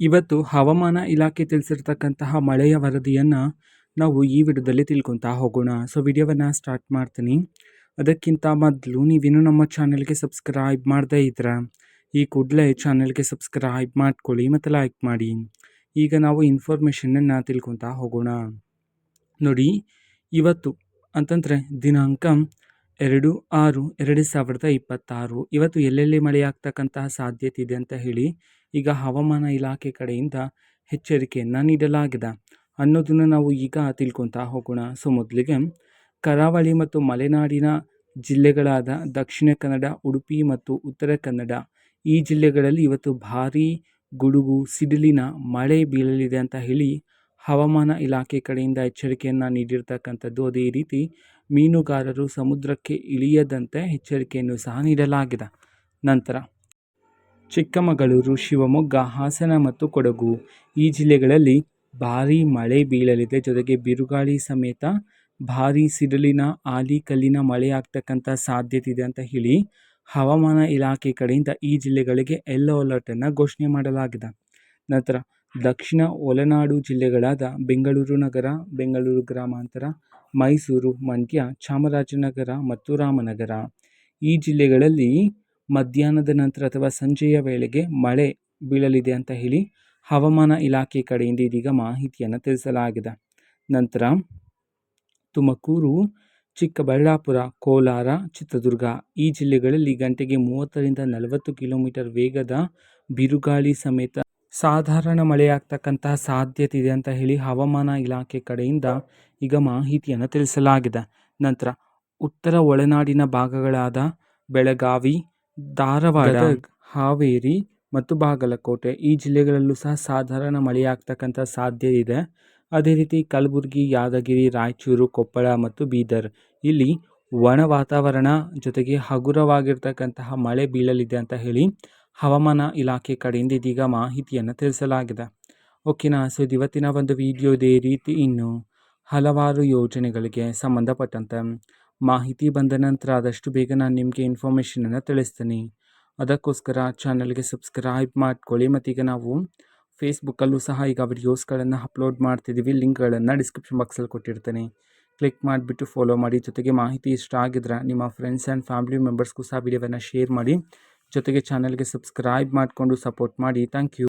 ಇವತ್ತು ಹವಾಮಾನ ಇಲಾಖೆ ತಿಳಿಸಿರ್ತಕ್ಕಂತಹ ಮಳೆಯ ವರದಿಯನ್ನು ನಾವು ಈ ವಿಡಿಯೋದಲ್ಲಿ ತಿಳ್ಕೊತಾ ಹೋಗೋಣ. ಸೊ ವಿಡಿಯೋವನ್ನು ಸ್ಟಾರ್ಟ್ ಮಾಡ್ತೀನಿ. ಅದಕ್ಕಿಂತ ಮೊದಲು ನೀವಿನ್ನೂ ನಮ್ಮ ಚಾನೆಲ್ಗೆ ಸಬ್ಸ್ಕ್ರೈಬ್ ಮಾಡದೇ ಇದ್ರೆ ಈ ಕೂಡಲೇ ಚಾನೆಲ್ಗೆ ಸಬ್ಸ್ಕ್ರೈಬ್ ಮಾಡ್ಕೊಳ್ಳಿ ಮತ್ತು ಲೈಕ್ ಮಾಡಿ. ಈಗ ನಾವು ಇನ್ಫಾರ್ಮೇಷನನ್ನು ತಿಳ್ಕೊತಾ ಹೋಗೋಣ. ನೋಡಿ, ಇವತ್ತು ಅಂತಂದರೆ ದಿನಾಂಕ 2/6/2026 ಇವತ್ತು ಎಲ್ಲೆಲ್ಲಿ ಮಳೆಯಾಗ್ತಕ್ಕಂತಹ ಸಾಧ್ಯತೆ ಇದೆ ಅಂತ ಹೇಳಿ ಈಗ ಹವಾಮಾನ ಇಲಾಖೆ ಕಡೆಯಿಂದ ಎಚ್ಚರಿಕೆಯನ್ನು ನೀಡಲಾಗಿದೆ ಅನ್ನೋದನ್ನು ನಾವು ಈಗ ತಿಳ್ಕೊತಾ ಹೋಗೋಣ. ಸೊ ಮೊದಲಿಗೆ ಕರಾವಳಿ ಮತ್ತು ಮಲೆನಾಡಿನ ಜಿಲ್ಲೆಗಳಾದ ದಕ್ಷಿಣ ಕನ್ನಡ, ಉಡುಪಿ ಮತ್ತು ಉತ್ತರ ಕನ್ನಡ ಈ ಜಿಲ್ಲೆಗಳಲ್ಲಿ ಇವತ್ತು ಭಾರೀ ಗುಡುಗು ಸಿಡಿಲಿನ ಮಳೆ ಬೀಳಲಿದೆ ಅಂತ ಹೇಳಿ ಹವಾಮಾನ ಇಲಾಖೆ ಕಡೆಯಿಂದ ಎಚ್ಚರಿಕೆಯನ್ನು ನೀಡಿರ್ತಕ್ಕಂಥದ್ದು. ಅದೇ ರೀತಿ ಮೀನುಗಾರರು ಸಮುದ್ರಕ್ಕೆ ಇಳಿಯದಂತೆ ಎಚ್ಚರಿಕೆಯನ್ನು ಸಹ ನೀಡಲಾಗಿದೆ. ನಂತರ ಚಿಕ್ಕಮಗಳೂರು, ಶಿವಮೊಗ್ಗ, ಹಾಸನ ಮತ್ತು ಕೊಡಗು ಈ ಜಿಲ್ಲೆಗಳಲ್ಲಿ ಭಾರೀ ಮಳೆ ಬೀಳಲಿದೆ. ಜೊತೆಗೆ ಬಿರುಗಾಳಿ ಸಮೇತ ಭಾರೀ ಸಿಡಿಲಿನ ಆಲಿಕಲ್ಲಿನ ಮಳೆ ಆಗ್ತಕ್ಕಂಥ ಸಾಧ್ಯತೆ ಇದೆ ಅಂತ ಹೇಳಿ ಹವಾಮಾನ ಇಲಾಖೆ ಕಡೆಯಿಂದ ಈ ಜಿಲ್ಲೆಗಳಿಗೆ ಯೆಲ್ಲೋ ಅಲರ್ಟನ್ನು ಘೋಷಣೆ ಮಾಡಲಾಗಿದೆ. ನಂತರ ದಕ್ಷಿಣ ಒಳನಾಡು ಜಿಲ್ಲೆಗಳಾದ ಬೆಂಗಳೂರು ನಗರ, ಬೆಂಗಳೂರು ಗ್ರಾಮಾಂತರ, ಮೈಸೂರು, ಮಂಡ್ಯ, ಚಾಮರಾಜನಗರ ಮತ್ತು ರಾಮನಗರ ಈ ಜಿಲ್ಲೆಗಳಲ್ಲಿ ಮಧ್ಯಾಹ್ನದ ನಂತರ ಅಥವಾ ಸಂಜೆಯ ವೇಳೆಗೆ ಮಳೆ ಬೀಳಲಿದೆ ಅಂತ ಹೇಳಿ ಹವಾಮಾನ ಇಲಾಖೆ ಕಡೆಯಿಂದ ಇದೀಗ ಮಾಹಿತಿಯನ್ನು ತಿಳಿಸಲಾಗಿದೆ. ನಂತರ ತುಮಕೂರು, ಚಿಕ್ಕಬಳ್ಳಾಪುರ, ಕೋಲಾರ, ಚಿತ್ರದುರ್ಗ ಈ ಜಿಲ್ಲೆಗಳಲ್ಲಿ ಗಂಟೆಗೆ 30ರಿಂದ 40 ಕಿಲೋಮೀಟರ್ ವೇಗದ ಬಿರುಗಾಳಿ ಸಮೇತ ಸಾಧಾರಣ ಮಳೆಯಾಗ್ತಕ್ಕಂತಹ ಸಾಧ್ಯತೆ ಇದೆ ಅಂತ ಹೇಳಿ ಹವಾಮಾನ ಇಲಾಖೆ ಕಡೆಯಿಂದ ಈಗ ಮಾಹಿತಿಯನ್ನು ತಿಳಿಸಲಾಗಿದೆ. ನಂತರ ಉತ್ತರ ಒಳನಾಡಿನ ಭಾಗಗಳಾದ ಬೆಳಗಾವಿ, ಧಾರವಾಡ, ಹಾವೇರಿ ಮತ್ತು ಬಾಗಲಕೋಟೆ ಈ ಜಿಲ್ಲೆಗಳಲ್ಲೂ ಸಹ ಸಾಧಾರಣ ಮಳೆಯಾಗ್ತಕ್ಕಂಥ ಸಾಧ್ಯತೆ ಇದೆ. ಅದೇ ರೀತಿ ಕಲಬುರಗಿ, ಯಾದಗಿರಿ, ರಾಯಚೂರು, ಕೊಪ್ಪಳ ಮತ್ತು ಬೀದರ್ ಇಲ್ಲಿ ಒಣ ವಾತಾವರಣ ಜೊತೆಗೆ ಹಗುರವಾಗಿರ್ತಕ್ಕಂತಹ ಮಳೆ ಬೀಳಲಿದೆ ಅಂತ ಹೇಳಿ ಹವಾಮಾನ ಇಲಾಖೆ ಕಡೆಯಿಂದ ಇದೀಗ ಮಾಹಿತಿಯನ್ನು ತಿಳಿಸಲಾಗಿದೆ. ಓಕೆನಾ. ಸೊ ಇವತ್ತಿನ ಒಂದು ವಿಡಿಯೋ ಇದೇ ರೀತಿ ಇನ್ನು ಹಲವಾರು ಯೋಜನೆಗಳಿಗೆ ಸಂಬಂಧಪಟ್ಟಂತೆ ಮಾಹಿತಿ ಬಂದ ನಂತರ ಆದಷ್ಟು ಬೇಗ ನಾನು ನಿಮಗೆ ಇನ್ಫಾರ್ಮೇಷನನ್ನು ತಿಳಿಸ್ತೀನಿ. ಅದಕ್ಕೋಸ್ಕರ ಚಾನಲ್ಗೆ ಸಬ್ಸ್ಕ್ರೈಬ್ ಮಾಡ್ಕೊಳ್ಳಿ. ಮತ್ತೀಗ ನಾವು ಫೇಸ್ಬುಕ್ಕಲ್ಲೂ ಸಹ ಈಗ ವಿಡಿಯೋಸ್ಗಳನ್ನು ಅಪ್ಲೋಡ್ ಮಾಡ್ತಿದ್ದೀವಿ. ಲಿಂಕ್ಗಳನ್ನು ಡಿಸ್ಕ್ರಿಪ್ಷನ್ ಬಾಕ್ಸಲ್ಲಿ ಕೊಟ್ಟಿರ್ತೀನಿ. ಕ್ಲಿಕ್ ಮಾಡಿಬಿಟ್ಟು ಫಾಲೋ ಮಾಡಿ. ಜೊತೆಗೆ ಮಾಹಿತಿ ಇಷ್ಟ ಆಗಿದ್ರೆ ನಿಮ್ಮ ಫ್ರೆಂಡ್ಸ್ ಆ್ಯಂಡ್ ಫ್ಯಾಮಿಲಿ ಮೆಂಬರ್ಸ್ಗೂ ಸಹ ವಿಡಿಯೋವನ್ನು ಶೇರ್ ಮಾಡಿ. ಜೊತೆಗೆ ಚಾನಲ್ಗೆ ಸಬ್ಸ್ಕ್ರೈಬ್ ಮಾಡಿಕೊಂಡು ಸಪೋರ್ಟ್ ಮಾಡಿ. Thank you.